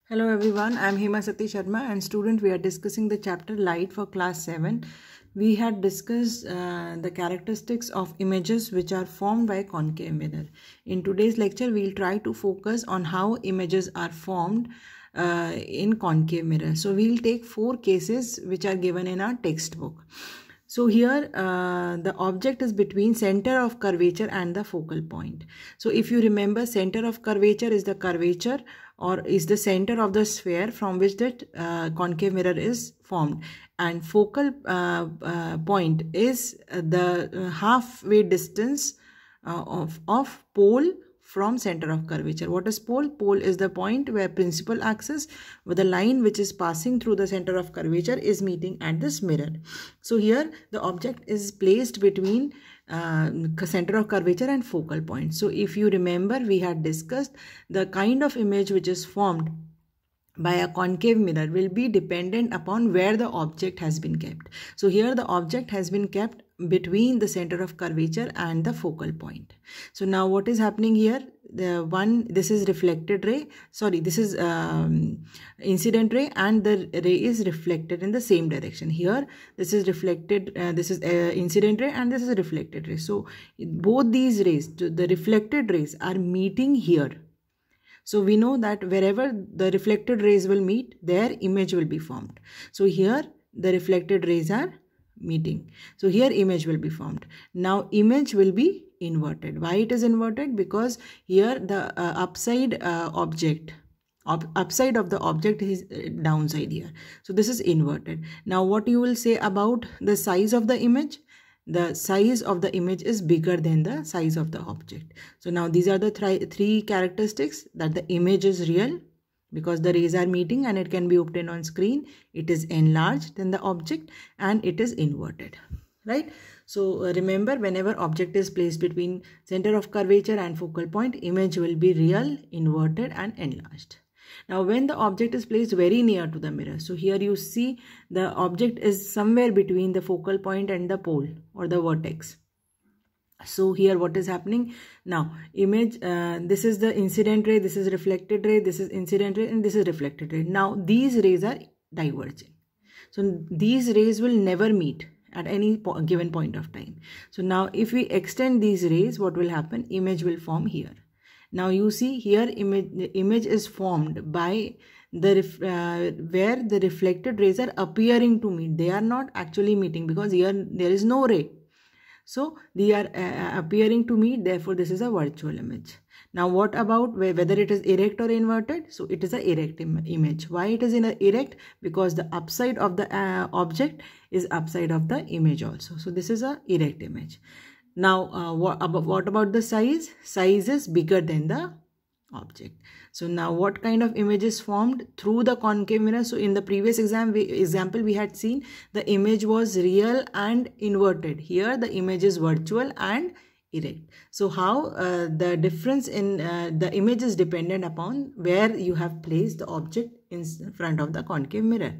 Hello everyone, I am Hema Sati Sharma and student we are discussing the chapter Light for class 7. We had discussed the characteristics of images which are formed by a concave mirror. In today's lecture we will try to focus on how images are formed in concave mirror. So we will take 4 cases which are given in our textbook. So here the object is between center of curvature and the focal point. So if you remember, center of curvature is the curvature or is the center of the sphere from which that concave mirror is formed, and focal point is the halfway distance of pole from center of curvature. What is pole? Pole is the point where principal axis with the line which is passing through the center of curvature is meeting at this mirror. So here the object is placed between center of curvature and focal point. So if you remember, we had discussed the kind of image which is formed by a concave mirror will be dependent upon where the object has been kept. So here the object has been kept between the center of curvature and the focal point. So now what is happening here? This is reflected ray, this is incident ray, and the ray is reflected in the same direction. Here this is reflected, this is incident ray, and this is reflected ray. So both these rays, the reflected rays, are meeting here. So we know that wherever the reflected rays will meet, their image will be formed. So here the reflected rays are meeting. So here image will be formed. Now image will be inverted. Why it is inverted? Because here the upside of the object is downside here. So this is inverted. Now what you will say about the size of the image? The size of the image is bigger than the size of the object. So now these are the three characteristics: that the image is real because the rays are meeting and it can be obtained on screen, it is enlarged than the object, and it is inverted, right? So remember, whenever object is placed between center of curvature and focal point, image will be real, inverted, and enlarged. Now when the object is placed very near to the mirror, so here you see the object is somewhere between the focal point and the pole or the vertex. So here what is happening? Now image, this is the incident ray, this is reflected ray, this is incident ray, and this is reflected ray. Now these rays are diverging. So these rays will never meet at any given point of time. So now if we extend these rays, what will happen? Image will form here. Now you see here image is formed by the where the reflected rays are appearing to meet. They are not actually meeting because here there is no ray. So they are appearing to meet, therefore this is a virtual image. Now what about whether it is erect or inverted? So it is an erect image. Why it is in a erect? Because the upside of the object is upside of the image also. So this is a erect image. Now what about the size? Size is bigger than the object. So now what kind of image is formed through the concave mirror? So in the previous example we had seen the image was real and inverted. Here the image is virtual and erect. So how the difference in the image is dependent upon where you have placed the object in front of the concave mirror.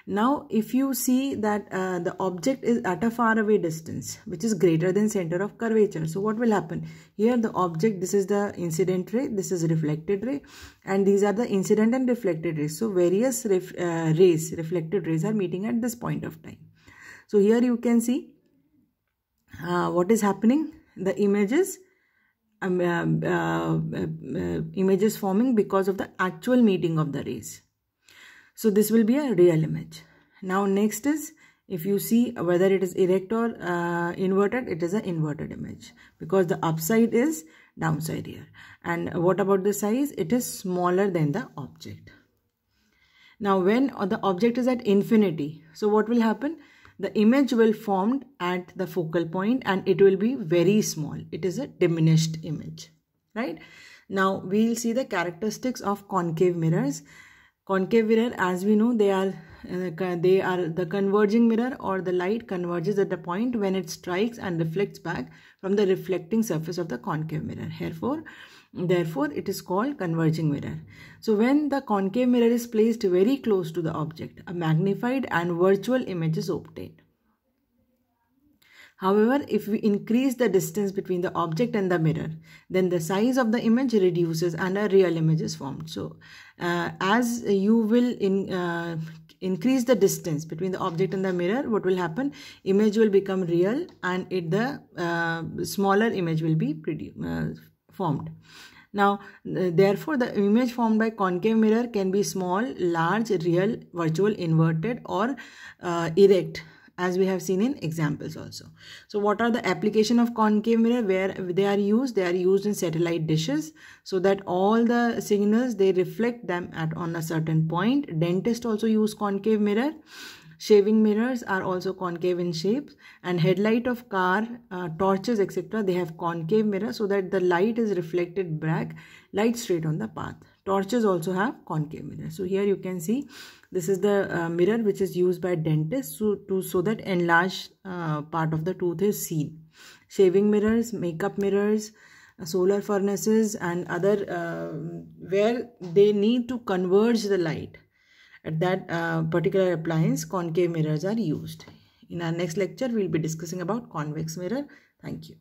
Now if you see that the object is at a far away distance which is greater than center of curvature, so what will happen? Here the object, this is the incident ray, this is reflected ray, and these are the incident and reflected rays. So various reflected rays are meeting at this point of time. So here you can see what is happening. The images images forming because of the actual meeting of the rays. So this will be a real image. Now next is, if you see whether it is erect or inverted, it is an inverted image because the upside is downside here. And what about the size? It is smaller than the object. Now when the object is at infinity, so what will happen? The image will form at the focal point and it will be very small. It is a diminished image, right? Now we will see the characteristics of concave mirrors. Concave mirror, as we know, they are the converging mirror, or the light converges at the point when it strikes and reflects back from the reflecting surface of the concave mirror. Therefore it is called converging mirror. So when the concave mirror is placed very close to the object, a magnified and virtual image is obtained. However, if we increase the distance between the object and the mirror, then the size of the image reduces and a real image is formed. So as you will increase the distance between the object and the mirror, what will happen? Image will become real, and the smaller image will be formed. Now, therefore, the image formed by concave mirror can be small, large, real, virtual, inverted, or erect, as we have seen in examples also. So what are the application of concave mirror? Where they are used? They are used in satellite dishes, so that all the signals, they reflect them on a certain point. Dentists also use concave mirror. Shaving mirrors are also concave in shape, and headlight of car, torches, etc. they have concave mirror, so that the light is reflected back, light straight on the path. Torches also have concave mirror. So here you can see this is the mirror which is used by dentists so that enlarged part of the tooth is seen. Shaving mirrors, makeup mirrors, solar furnaces, and other where they need to converge the light. At that particular appliance, concave mirrors are used. In our next lecture, we'll be discussing about convex mirror. Thank you.